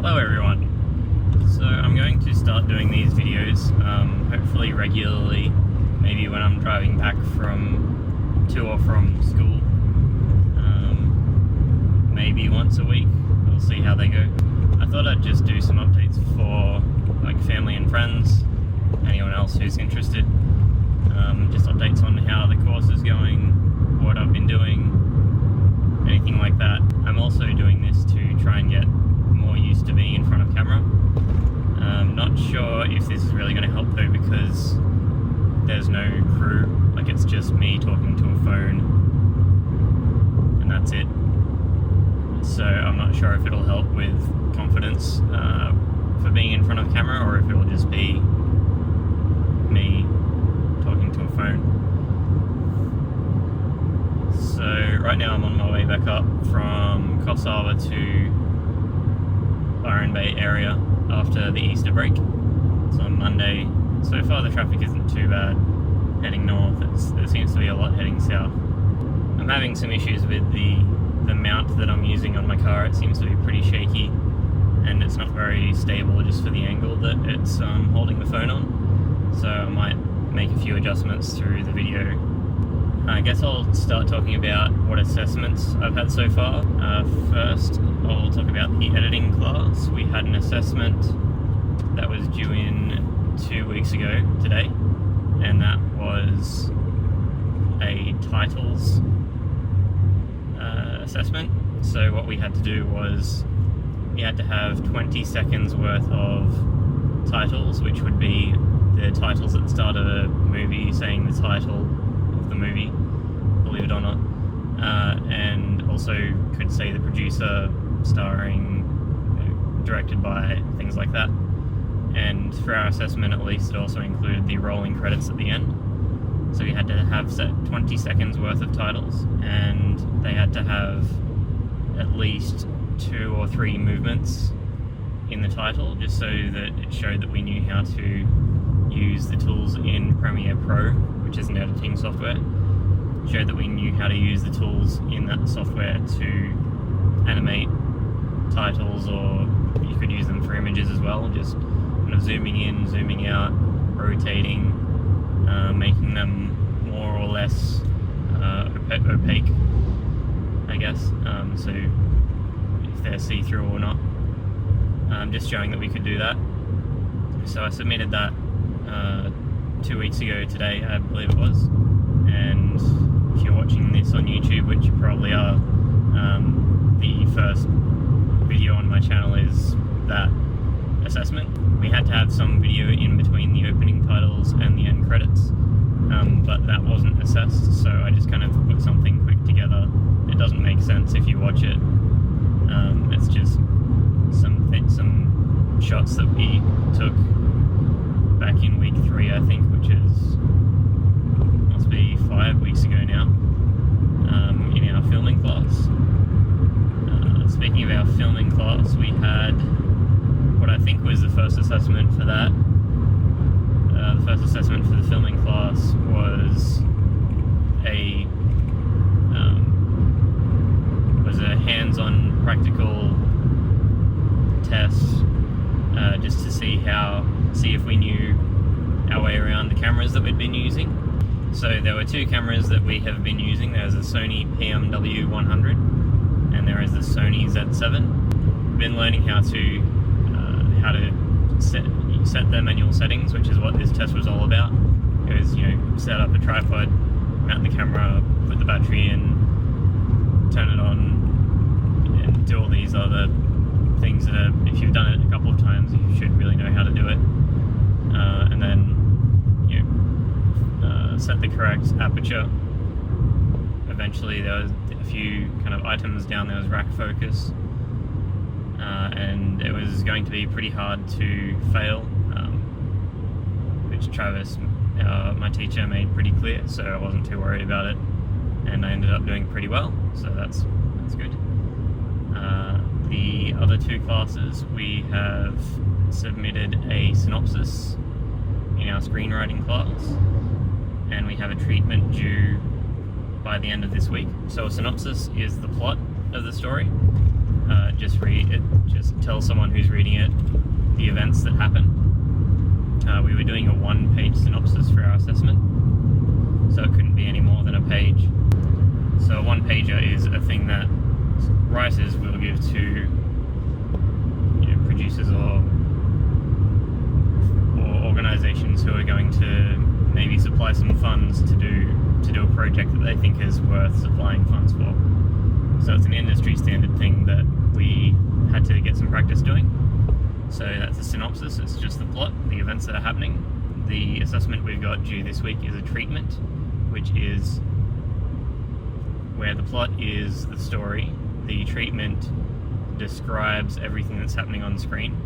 Hello everyone. So I'm going to start doing these videos, hopefully regularly, maybe when I'm driving back to or from school, maybe once a week. We'll see how they go. I thought I'd just do some updates for like family and friends, anyone else who's interested, just updates on how the course is going, what I've been doing, anything like that. I'm also doing this to try and get more used to being in front of camera. Not sure if this is really going to help though, because there's no crew, like it's just me talking to a phone and that's it. So I'm not sure if it'll help with confidence for being in front of camera, or if it'll just be me talking to a phone. So right now I'm on my way back up from Coffs Harbour to Byron Bay area after the Easter break. It's on Monday. So far the traffic isn't too bad heading north. There seems to be a lot heading south. I'm having some issues with the mount that I'm using on my car. It seems to be pretty shaky and it's not very stable just for the angle that it's holding the phone on. So I might make a few adjustments through the video. I guess I'll start talking about what assessments I've had so far. First, I'll talk about the editing class. We had an assessment that was due in 2 weeks ago today, and that was a titles assessment. So what we had to do was we had to have 20 seconds worth of titles, which would be the titles at the start of a movie saying the title of the movie, believe it or not, and also could say the producer, starring, directed by, things like that. And for our assessment at least, it also included the rolling credits at the end. So we had to have set 20 seconds worth of titles, and they had to have at least 2 or 3 movements in the title, just so that it showed that we knew how to use the tools in Premiere Pro, which is an editing software. Showed that we knew how to use the tools in that software to animate titles, or you could use them for images as well, just kind of zooming in, zooming out, rotating, making them more or less opaque, I guess, so if they're see-through or not. Just showing that we could do that. So I submitted that 2 weeks ago today, I believe it was, and if you're watching this on YouTube, which you probably are, the first video on my channel is that assessment. We had to have some video in between the opening titles and the end credits, but that wasn't assessed, so I just kind of put something quick together. It doesn't make sense if you watch it. It's just some shots that we took back in week 3, I think, which must be 5 weeks ago now, in our filming class. Speaking of our filming class, we had what I think was the first assessment for that. The first assessment for the filming class was a hands-on practical test, just to see if we knew our way around the cameras that we'd been using. So there were 2 cameras that we have been using. There's a Sony PMW100 and there is the Sony Z7. We've been learning how to set the manual settings, which is what this test was all about. It was, set up a tripod, mount the camera, put the battery in, turn it on, and do all these other things that are, if you've done it a couple of times, you should really know how to do it. And then set the correct aperture. Eventually there was a few kind of items down there was rack focus, and it was going to be pretty hard to fail, which Travis, my teacher, made pretty clear, so I wasn't too worried about it, and I ended up doing pretty well, so that's good. The other 2 classes, we have submitted a synopsis in our screenwriting class, and we have a treatment due by the end of this week. So a synopsis is the plot of the story, just tell someone who's reading it the events that happen. We were doing a one-page synopsis for our assessment, so it couldn't be any more than a page. So a one-pager is a thing that writers will give to producers or organisations who are going to maybe supply some funds to do a project that they think is worth supplying funds for. So it's an industry standard thing that we had to get some practice doing. So that's a synopsis, it's just the plot, the events that are happening. The assessment we've got due this week is a treatment, which is where the plot is the story. The treatment describes everything that's happening on screen.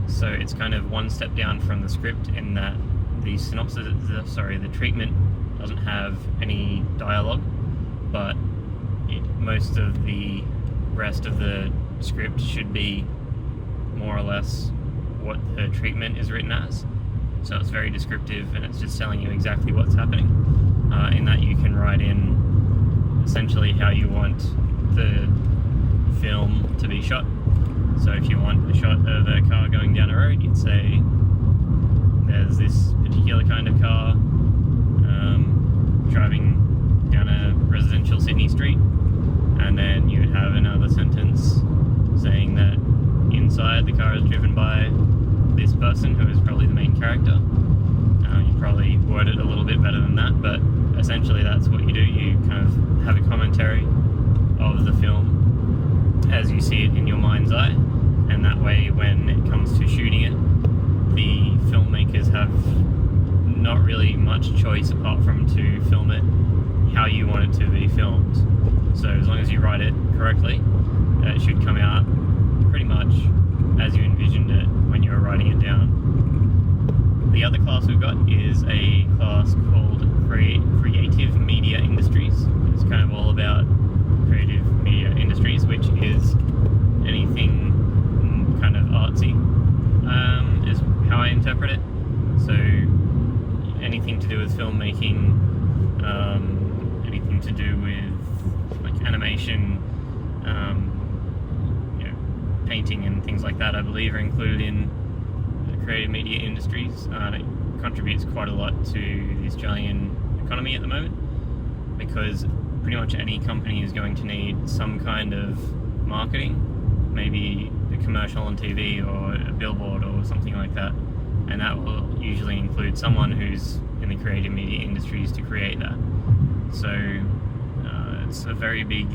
So it's kind of one step down from the script in that the treatment doesn't have any dialogue, but most of the rest of the script should be more or less what the treatment is written as. So it's very descriptive and it's just telling you exactly what's happening. In that you can write in essentially how you want the film to be shot. So if you want a shot of a car going down a road, you'd say there's this particular kind of car driving down a residential Sydney street, and then you would have another sentence saying that inside the car is driven by this person who is probably the main character. You probably word it a little bit better than that, but essentially that's what you do. You kind of have a commentary of the film as you see it in your mind's eye, and that way when it comes to shooting it, the filmmakers have not really much choice apart from to film it how you want it to be filmed. So as long as you write it correctly, it should come out pretty much as you envisioned it when you were writing it down. The other class we've got is a class called Creative Media Industries. It's kind of all about creative media industries, which is anything kind of artsy, is how I interpret it. So anything to do with filmmaking, anything to do with like animation, painting and things like that, I believe are included in creative media industries. And it contributes quite a lot to the Australian economy at the moment, because pretty much any company is going to need some kind of marketing, maybe a commercial on TV or a billboard or something like that, and that will usually include someone who's in the creative media industries to create that. So it's a very big,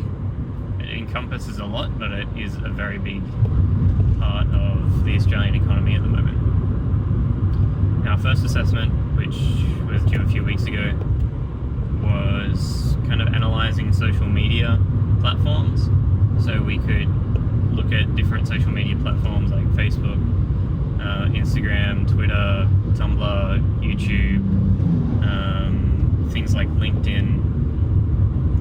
it encompasses a lot, but it is a very big part of the Australian economy at the moment. Our first assessment, which was due a few weeks ago, was kind of analysing social media platforms. So we could look at different social media platforms like Facebook, Instagram, Twitter, Tumblr, YouTube, things like LinkedIn,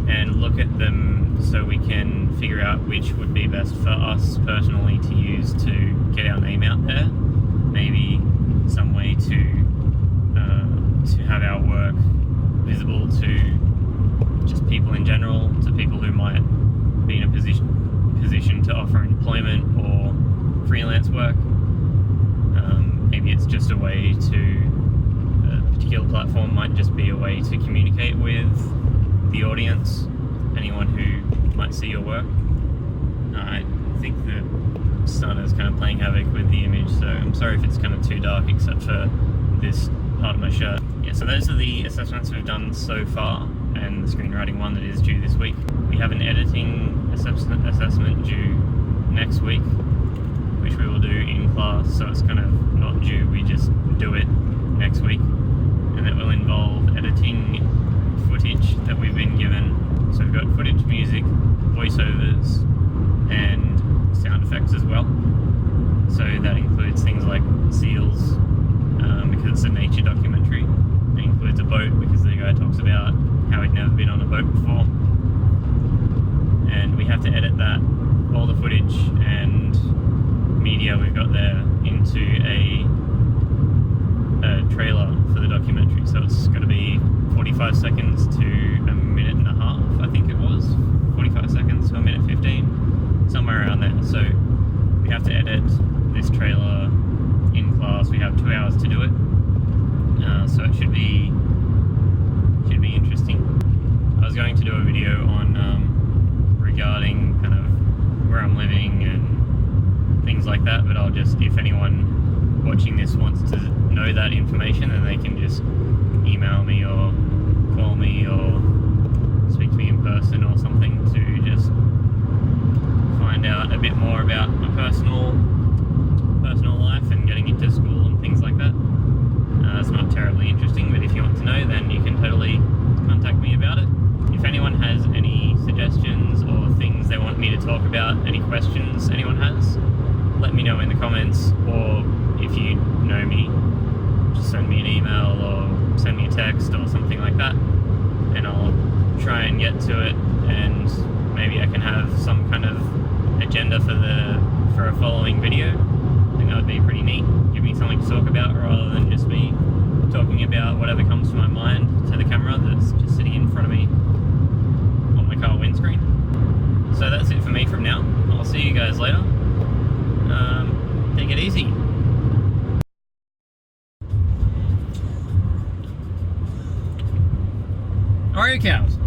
and look at them so we can figure out which would be best for us personally to use to get our name out there. Maybe some way to have our work visible to just people in general, to people who might be in a position to offer employment or freelance work. Maybe it's just a way to, a particular platform might just be a way to communicate with the audience, anyone who might see your work. I think the sun is kind of playing havoc with the image, so I'm sorry if it's kind of too dark except for this part of my shirt. Yeah, so those are the assessments we've done so far, and the screenwriting one that is due this week. We have an editing assessment due next week, which we will do in class, so it's kind of not due, we just do it next week, and it will involve editing footage that we've been given. So we've got footage, music, voiceovers, and sound effects as well. So that includes things like seals, because it's a nature documentary. It includes a boat, because the guy talks about how he'd never been on a boat before. And we have to edit that, all the footage and media we've got there, into a trailer for the documentary. So it's going to be 45 seconds to a minute and a half, I think it was. 45 seconds to a minute 15, somewhere around edit this trailer in class. We have 2 hours to do it, so it should be interesting. I was going to do a video on regarding kind of where I'm living and things like that, but I'll just, if anyone watching this wants to know that information, then they can just email me or call me or speak to me in person or something to just find out a bit more about my personal life and getting into school and things like that. It's not terribly interesting, but if you want to know, then you can totally contact me about it. If anyone has any suggestions or things they want me to talk about, any questions anyone has, let me know in the comments, or if you know me, just send me an email or send me a text or something like that, and I'll try and get to it, and maybe I can have some kind of agenda for a following video. I think that would be pretty neat. Give me something to talk about rather than just me talking about whatever comes to my mind to the camera that's just sitting in front of me on my car windscreen. So that's it for me from now. I'll see you guys later. Take it easy. Oreo cows.